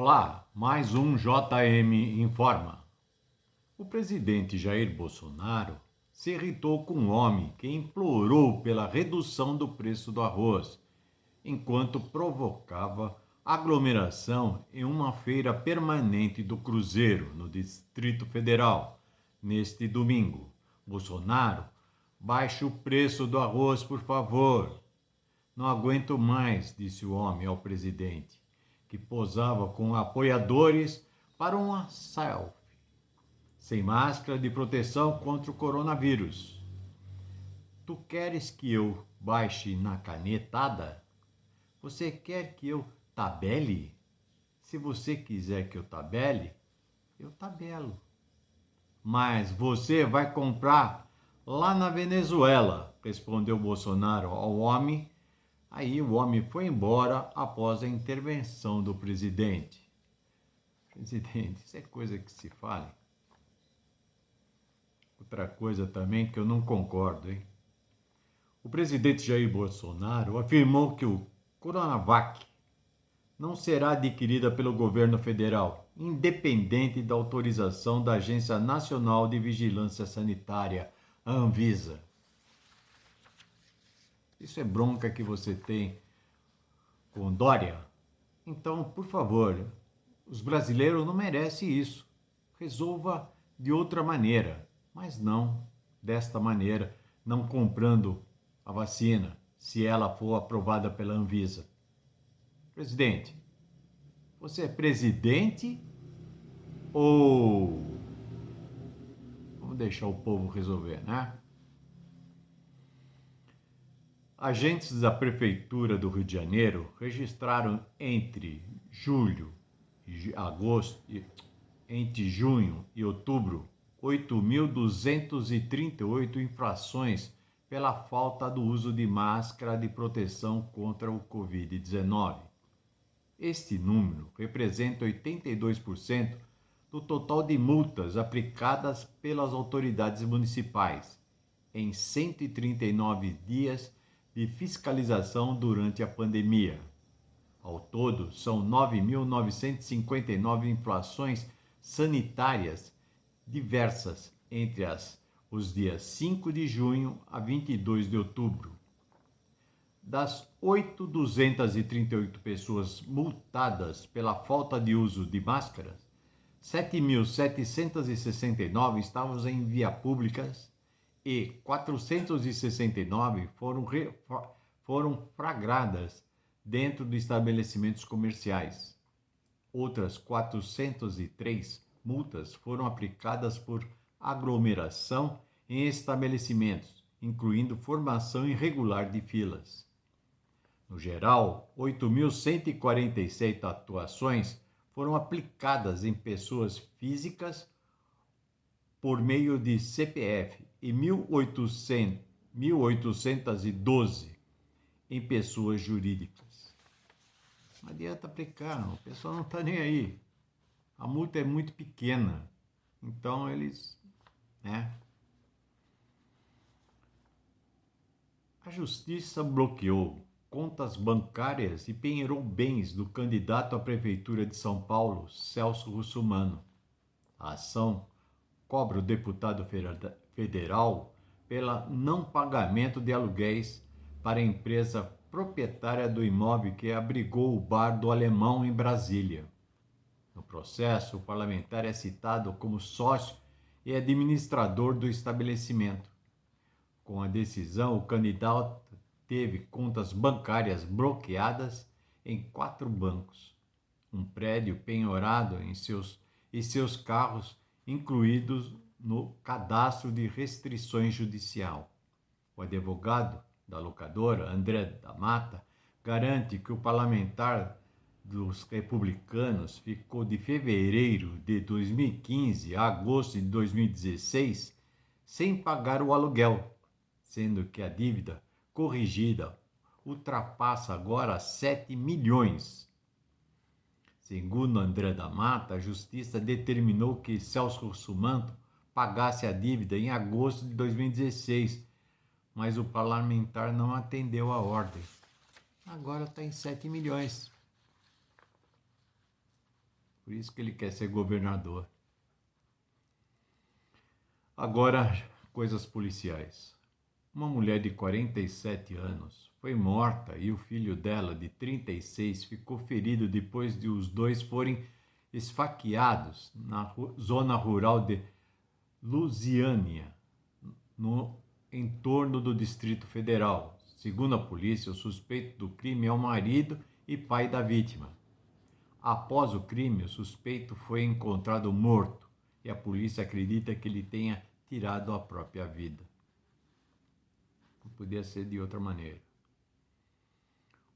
Olá, mais um JM Informa. O presidente Jair Bolsonaro se irritou com um homem que implorou pela redução do preço do arroz, enquanto provocava aglomeração em uma feira permanente do Cruzeiro, no Distrito Federal, neste domingo. Bolsonaro, baixe o preço do arroz, por favor. Não aguento mais, disse o homem ao presidente, que posava com apoiadores para uma selfie, sem máscara de proteção contra o coronavírus. Tu queres que eu baixe na canetada? Você quer que eu tabele? Se você quiser que eu tabele, eu tabelo. Mas você vai comprar lá na Venezuela, respondeu Bolsonaro ao homem. Aí o homem foi embora após a intervenção do presidente. Presidente, isso é coisa que se fale. Outra coisa também que eu não concordo, hein? O presidente Jair Bolsonaro afirmou que o Coronavac não será adquirida pelo governo federal, independente da autorização da Agência Nacional de Vigilância Sanitária, a Anvisa. Isso é bronca que você tem com Dória? Então, por favor, os brasileiros não merecem isso. Resolva de outra maneira, mas não desta maneira, não comprando a vacina, se ela for aprovada pela Anvisa. Presidente, você é presidente ou... Vamos deixar o povo resolver, né? Agentes da Prefeitura do Rio de Janeiro registraram entre junho e outubro 8.238 infrações pela falta do uso de máscara de proteção contra o Covid-19. Este número representa 82% do total de multas aplicadas pelas autoridades municipais em 139 dias de fiscalização durante a pandemia. Ao todo, são 9.959 infrações sanitárias diversas entre os dias 5 de junho a 22 de outubro. Das 8.238 pessoas multadas pela falta de uso de máscaras, 7.769 estavam em vias públicas e 469 foram flagradas dentro de estabelecimentos comerciais. Outras 403 multas foram aplicadas por aglomeração em estabelecimentos, incluindo formação irregular de filas. No geral, 8.147 atuações foram aplicadas em pessoas físicas por meio de CPF e 1.812 em pessoas jurídicas. Não adianta aplicar, o pessoal não está nem aí. A multa é muito pequena, então eles... A justiça bloqueou contas bancárias e penhorou bens do candidato à prefeitura de São Paulo, Celso Russomano. A ação cobra o deputado federal pelo não pagamento de aluguéis para a empresa proprietária do imóvel que abrigou o bar do Alemão em Brasília. No processo, o parlamentar é citado como sócio e administrador do estabelecimento. Com a decisão, o candidato teve contas bancárias bloqueadas em 4 bancos, um prédio penhorado e seus carros incluídos no cadastro de restrições judicial. O advogado da locadora, André da Mata, garante que o parlamentar dos republicanos ficou de fevereiro de 2015 a agosto de 2016 sem pagar o aluguel, sendo que a dívida corrigida ultrapassa agora 7 milhões. Segundo André da Mata, a justiça determinou que Celso Russomano pagasse a dívida em agosto de 2016, mas o parlamentar não atendeu a ordem. Agora está em 7 milhões. Por isso que ele quer ser governador. Agora, coisas policiais. Uma mulher de 47 anos foi morta e o filho dela, de 36, ficou ferido depois de os dois forem esfaqueados na zona rural de Lusiânia, no entorno do Distrito Federal. Segundo a polícia, o suspeito do crime é o marido e pai da vítima. Após o crime, o suspeito foi encontrado morto e a polícia acredita que ele tenha tirado a própria vida. Não podia ser de outra maneira.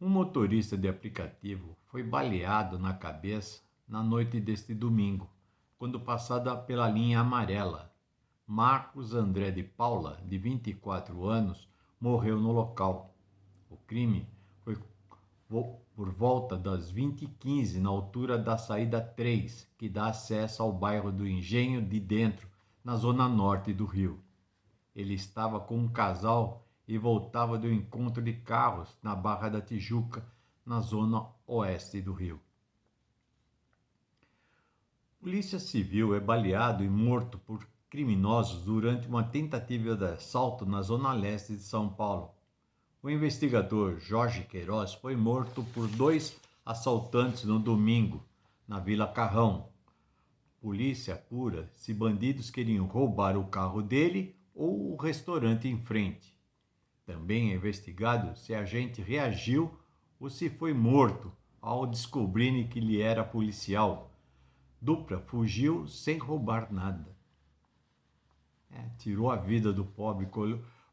Um motorista de aplicativo foi baleado na cabeça na noite deste domingo, quando passada pela linha amarela. Marcos André de Paula, de 24 anos, morreu no local. O crime foi por volta das 20h15, na altura da saída 3, que dá acesso ao bairro do Engenho de Dentro, na zona norte do Rio. Ele estava com um casal e voltava do encontro de carros na Barra da Tijuca, na zona oeste do Rio. Polícia Civil é baleado e morto por criminosos durante uma tentativa de assalto na zona leste de São Paulo. O investigador Jorge Queiroz foi morto por 2 assaltantes no domingo, na Vila Carrão. Polícia apura se bandidos queriam roubar o carro dele ou o restaurante em frente. Também é investigado se a agente reagiu ou se foi morto ao descobrirem que ele era policial. Dupla fugiu sem roubar nada. Tirou a vida do pobre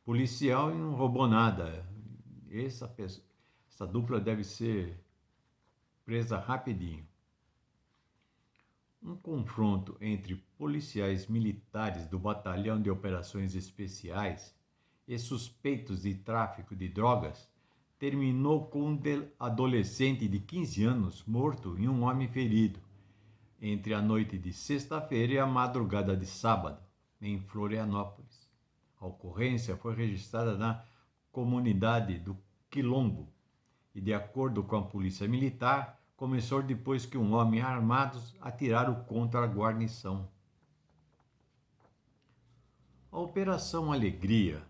policial e não roubou nada. Essa dupla deve ser presa rapidinho. Um confronto entre policiais militares do Batalhão de Operações Especiais e suspeitos de tráfico de drogas terminou com um adolescente de 15 anos morto e um homem ferido, entre a noite de sexta-feira e a madrugada de sábado, em Florianópolis. A ocorrência foi registrada na comunidade do Quilombo e, de acordo com a polícia militar, começou depois que um homem armado atiraram contra a guarnição. A Operação Alegria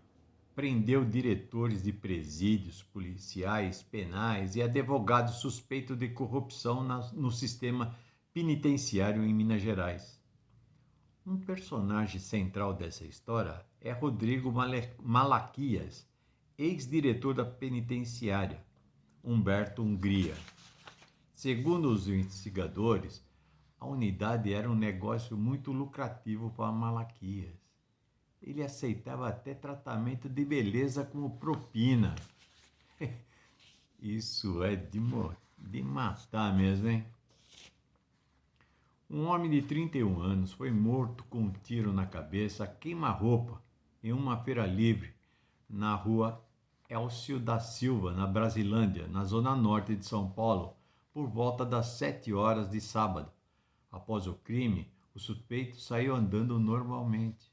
prendeu diretores de presídios, policiais, penais e advogados suspeitos de corrupção no sistema penitenciário em Minas Gerais. Um personagem central dessa história é Rodrigo Malaquias, ex-diretor da penitenciária Humberto Hungria. Segundo os investigadores, a unidade era um negócio muito lucrativo para Malaquias. Ele aceitava até tratamento de beleza como propina. Isso é de matar mesmo, hein? Um homem de 31 anos foi morto com um tiro na cabeça a queima-roupa em uma feira livre na rua Elcio da Silva, na Brasilândia, na zona norte de São Paulo, por volta das 7 horas de sábado. Após o crime, o suspeito saiu andando normalmente.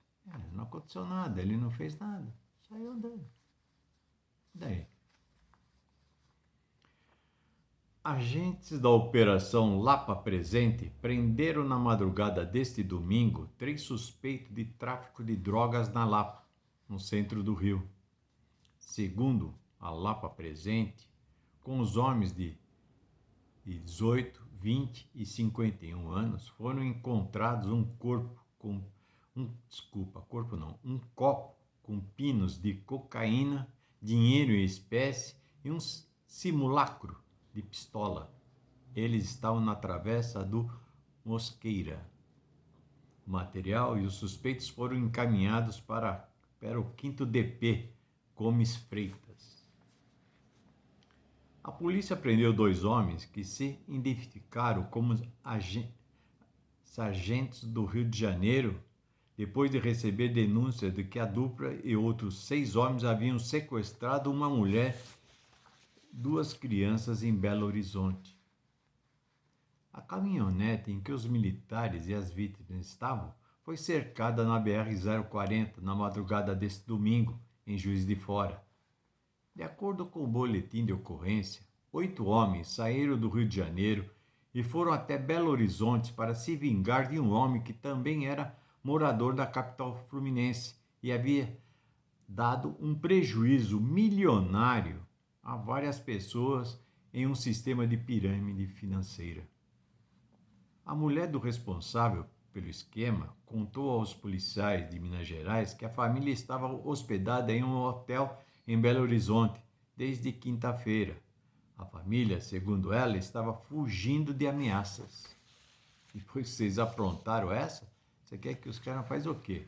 Não aconteceu nada, ele não fez nada, saiu andando. Daí? Agentes da Operação Lapa Presente prenderam na madrugada deste domingo 3 suspeitos de tráfico de drogas na Lapa, no centro do Rio. Segundo a Lapa Presente, com os homens de 18, 20 e 51 anos, foram encontrados um copo com pinos de cocaína, dinheiro em espécie e um simulacro de pistola. Eles estavam na travessa do Mosqueira. O material e os suspeitos foram encaminhados para o 5º DP, Gomes Freitas. A polícia prendeu 2 homens que se identificaram como sargentos do Rio de Janeiro, depois de receber denúncia de que a dupla e outros 6 homens haviam sequestrado uma mulher, 2 crianças em Belo Horizonte. A caminhonete em que os militares e as vítimas estavam foi cercada na BR-040 na madrugada deste domingo, em Juiz de Fora. De acordo com o boletim de ocorrência, 8 homens saíram do Rio de Janeiro e foram até Belo Horizonte para se vingar de um homem que também era morador da capital fluminense e havia dado um prejuízo milionário a várias pessoas em um sistema de pirâmide financeira. A mulher do responsável pelo esquema contou aos policiais de Minas Gerais que a família estava hospedada em um hotel em Belo Horizonte desde quinta-feira. A família, segundo ela, estava fugindo de ameaças. Depois que vocês aprontaram essa, você quer que os caras façam o quê?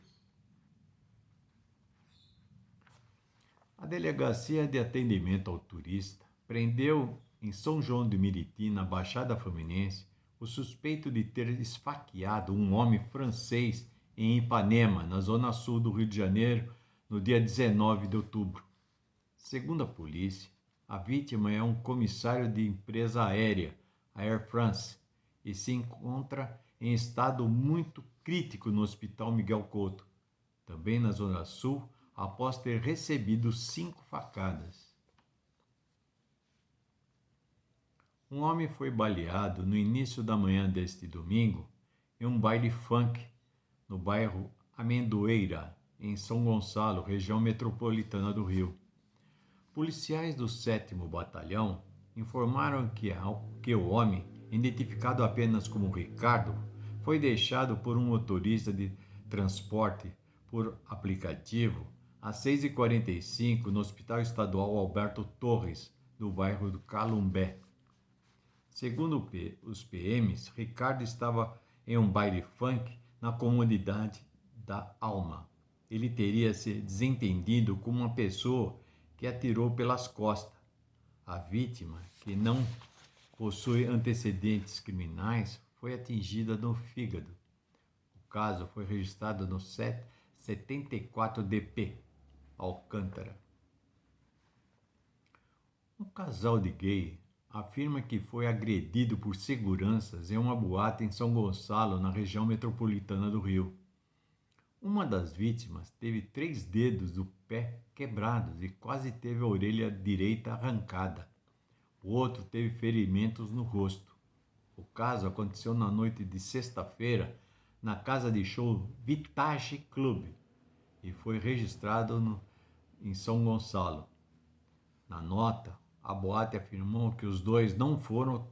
A Delegacia de Atendimento ao Turista prendeu em São João do Meriti, na Baixada Fluminense, o suspeito de ter esfaqueado um homem francês em Ipanema, na zona sul do Rio de Janeiro, no dia 19 de outubro. Segundo a polícia, a vítima é um comissário de empresa aérea, a Air France, e se encontra em estado muito crítico no Hospital Miguel Couto, também na zona sul, após ter recebido 5 facadas. Um homem foi baleado no início da manhã deste domingo em um baile funk no bairro Amendoeira, em São Gonçalo, região metropolitana do Rio. Policiais do 7º Batalhão informaram que o homem, identificado apenas como Ricardo, foi deixado por um motorista de transporte por aplicativo às 6h45 no Hospital Estadual Alberto Torres, do bairro do Calumbé. Segundo os PMs, Ricardo estava em um baile funk na comunidade da Alma. Ele teria se desentendido com uma pessoa que atirou pelas costas. A vítima, que não possui antecedentes criminais, foi atingida no fígado. O caso foi registrado no 74DP, Alcântara. Um casal de gay afirma que foi agredido por seguranças em uma boate em São Gonçalo, na região metropolitana do Rio. Uma das vítimas teve 3 dedos do pé quebrados e quase teve a orelha direita arrancada. O outro teve ferimentos no rosto. O caso aconteceu na noite de sexta-feira na casa de show Vitage Club e foi registrado em São Gonçalo. Na nota, a boate afirmou que os dois não foram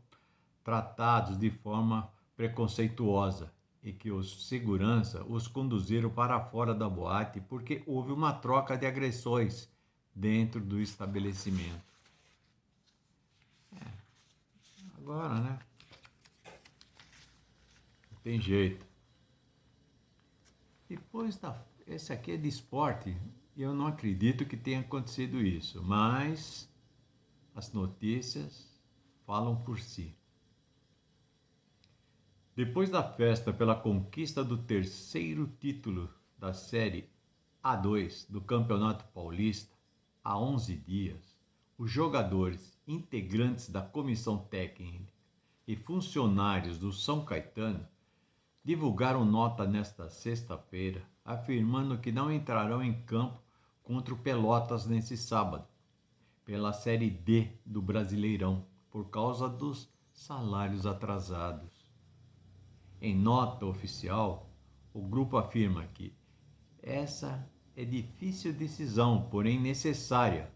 tratados de forma preconceituosa e que os segurança os conduziram para fora da boate porque houve uma troca de agressões dentro do estabelecimento. Agora, né? Não tem jeito. Esse aqui é de esporte e eu não acredito que tenha acontecido isso, mas as notícias falam por si. Depois da festa pela conquista do 3º título da Série A2 do Campeonato Paulista, há 11 dias, os jogadores, integrantes da comissão técnica e funcionários do São Caetano divulgaram nota nesta sexta-feira afirmando que não entrarão em campo contra o Pelotas nesse sábado, pela Série D do Brasileirão, por causa dos salários atrasados. Em nota oficial, o grupo afirma que essa é difícil decisão, porém necessária.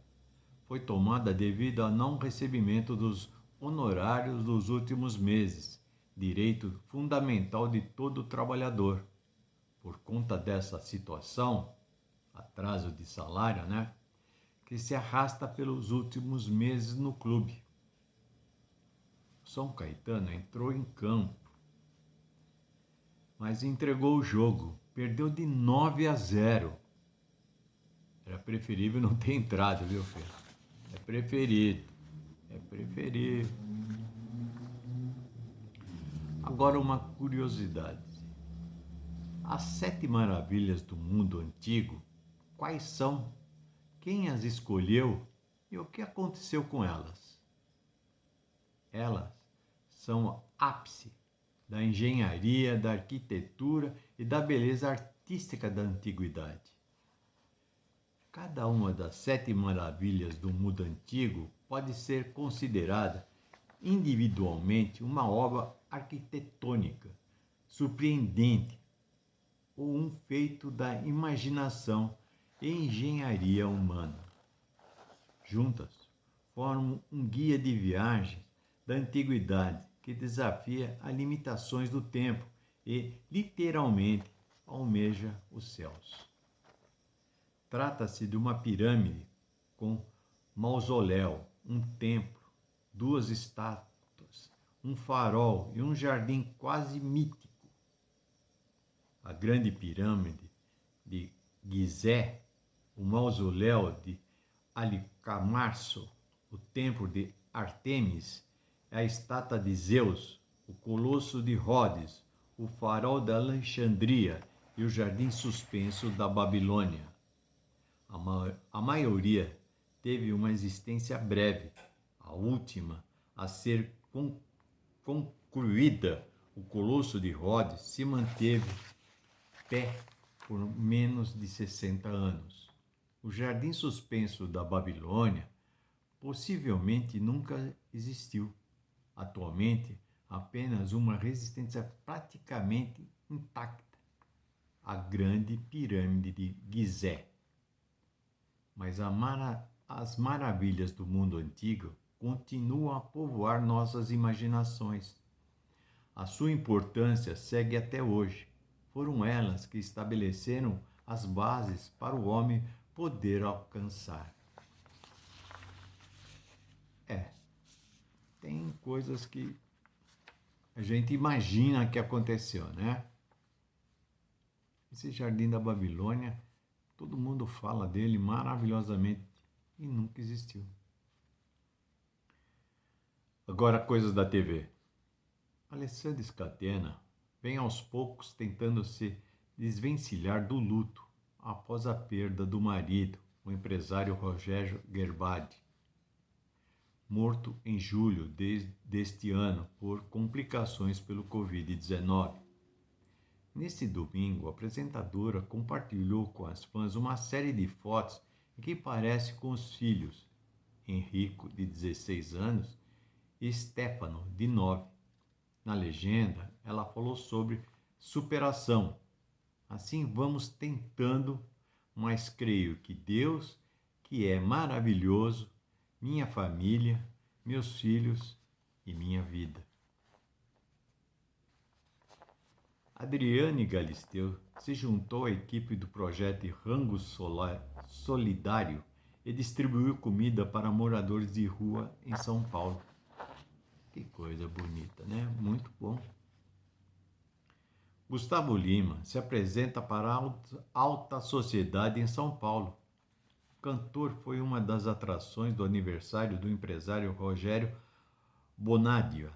Foi tomada devido ao não recebimento dos honorários dos últimos meses, direito fundamental de todo trabalhador. Por conta dessa situação, atraso de salário, que se arrasta pelos últimos meses no clube. O São Caetano entrou em campo, mas entregou o jogo, perdeu de 9-0. Era preferível não ter entrado, viu, filho? É preferível. Agora uma curiosidade. As 7 maravilhas do mundo antigo, quais são? Quem as escolheu e o que aconteceu com elas? Elas são o ápice da engenharia, da arquitetura e da beleza artística da antiguidade. Cada uma das 7 maravilhas do mundo antigo pode ser considerada individualmente uma obra arquitetônica surpreendente ou um feito da imaginação e engenharia humana. Juntas, formam um guia de viagens da antiguidade que desafia as limitações do tempo e, literalmente, almeja os céus. Trata-se de uma pirâmide com mausoléu, um templo, duas estátuas, um farol e um jardim quase mítico. A grande pirâmide de Gizé, o mausoléu de Alicamarço, o templo de Ártemis, a estátua de Zeus, o colosso de Rhodes, o farol da Alexandria e o jardim suspenso da Babilônia. A maioria teve uma existência breve. A última a ser concluída, o colosso de Rhodes, se manteve pé por menos de 60 anos. O jardim suspenso da Babilônia possivelmente nunca existiu. Atualmente, apenas uma resistência praticamente intacta, a grande pirâmide de Gizé. Mas as maravilhas do mundo antigo continuam a povoar nossas imaginações. A sua importância segue até hoje. Foram elas que estabeleceram as bases para o homem poder alcançar. Tem coisas que a gente imagina que aconteceu, né? Esse Jardim da Babilônia, todo mundo fala dele maravilhosamente e nunca existiu. Agora, coisas da TV. Alessandra Scatena vem aos poucos tentando se desvencilhar do luto após a perda do marido, o empresário Rogério Gerbadi, morto em julho deste ano por complicações pelo Covid-19. Neste domingo, a apresentadora compartilhou com as fãs uma série de fotos em que parece com os filhos, Henrico, de 16 anos, e Stefano, de 9. Na legenda, ela falou sobre superação. Assim vamos tentando, mas creio que Deus, que é maravilhoso, minha família, meus filhos e minha vida. Adriane Galisteu se juntou à equipe do projeto Rango Solidário e distribuiu comida para moradores de rua em São Paulo. Que coisa bonita, né? Muito bom. Gustavo Lima se apresenta para a alta sociedade em São Paulo. O cantor foi uma das atrações do aniversário do empresário Rogério Bonadio,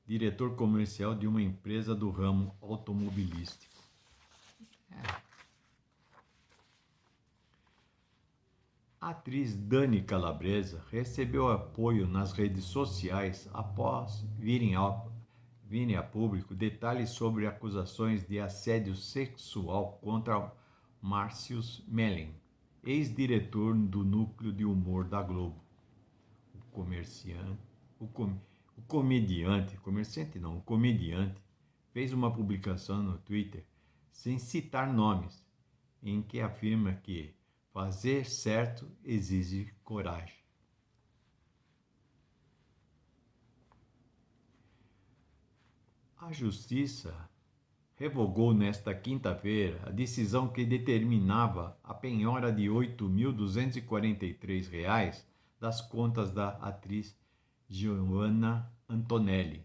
diretor comercial de uma empresa do ramo automobilístico. A atriz Dani Calabresa recebeu apoio nas redes sociais após virem a público detalhes sobre acusações de assédio sexual contra Március Mellen, ex-diretor do Núcleo de Humor da Globo. O comediante fez uma publicação no Twitter, sem citar nomes, em que afirma que fazer certo exige coragem. A Justiça revogou nesta quinta-feira a decisão que determinava a penhora de R$ 8.243 das contas da atriz Giovanna Antonelli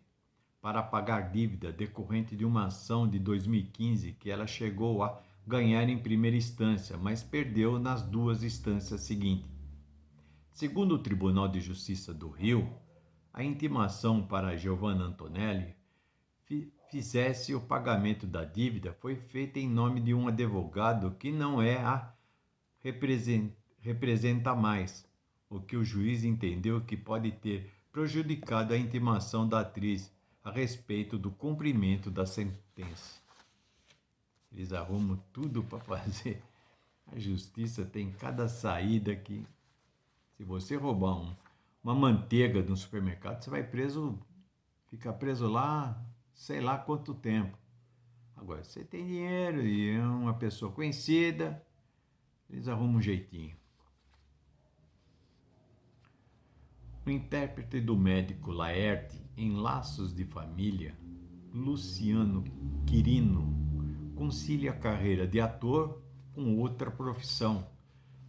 para pagar dívida decorrente de uma ação de 2015 que ela chegou a ganhar em primeira instância, mas perdeu nas duas instâncias seguintes. Segundo o Tribunal de Justiça do Rio, a intimação para Giovanna Antonelli fizesse o pagamento da dívida foi feita em nome de um advogado que não a representa mais, o que o juiz entendeu que pode ter prejudicado a intimação da atriz a respeito do cumprimento da sentença. Eles arrumam tudo para fazer. A justiça tem cada saída que, se você roubar uma manteiga no supermercado, você vai preso, fica preso lá, sei lá quanto tempo. Agora, você tem dinheiro e é uma pessoa conhecida, eles arrumam um jeitinho. O intérprete do médico Laerte em Laços de Família, Luciano Quirino, concilia a carreira de ator com outra profissão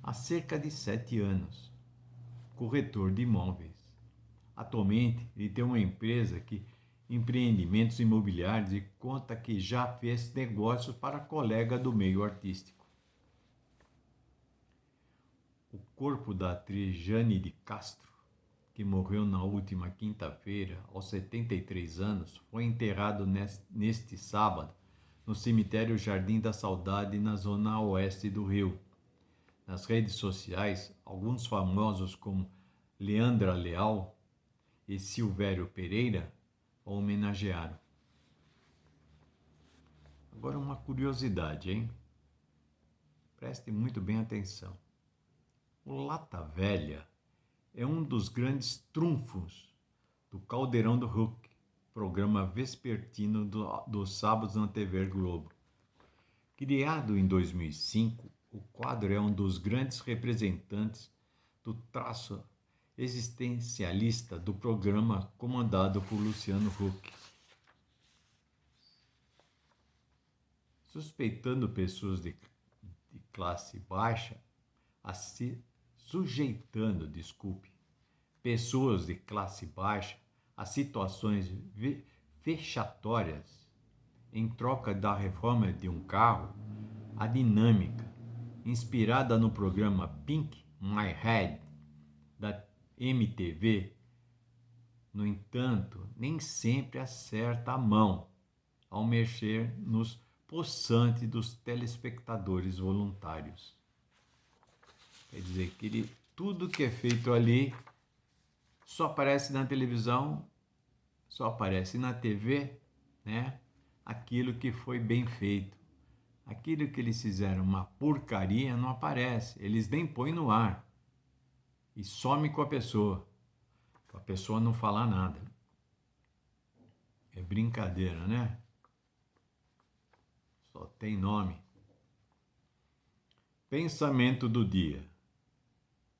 há cerca de 7 anos, corretor de imóveis. Atualmente, ele tem uma empresa que empreendimentos imobiliários e conta que já fez negócios para colega do meio artístico. O corpo da atriz Jane de Castro, que morreu na última quinta-feira, aos 73 anos, foi enterrado neste sábado no cemitério Jardim da Saudade, na zona oeste do Rio. Nas redes sociais, alguns famosos como Leandra Leal e Silvério Pereira o homenagearam. Agora uma curiosidade, hein? Preste muito bem atenção. O Lata Velha é um dos grandes trunfos do Caldeirão do Hulk, programa vespertino dos sábados na TV Globo. Criado em 2005, o quadro é um dos grandes representantes do traço existencialista do programa comandado por Luciano Huck. Suspeitando pessoas de classe baixa, pessoas de classe baixa a situações vexatórias em troca da reforma de um carro, a dinâmica, inspirada no programa Pink My Head, da MTV, no entanto, nem sempre acerta a mão ao mexer nos possantes dos telespectadores voluntários. Quer dizer que tudo que é feito ali só aparece na televisão, só aparece na TV, né? Aquilo que foi bem feito. Aquilo que eles fizeram uma porcaria não aparece, eles nem põem no ar. E some com a pessoa não falar nada. É brincadeira, né? Só tem nome. Pensamento do dia.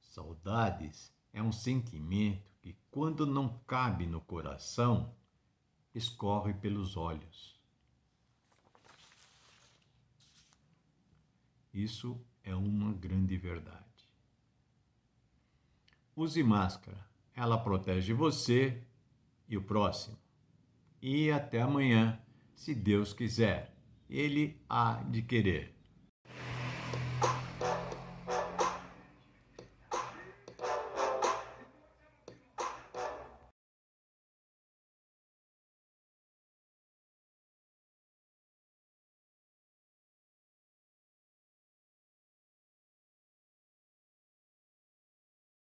Saudades é um sentimento que, quando não cabe no coração, escorre pelos olhos. Isso é uma grande verdade. Use máscara. Ela protege você e o próximo. E até amanhã, se Deus quiser. Ele há de querer.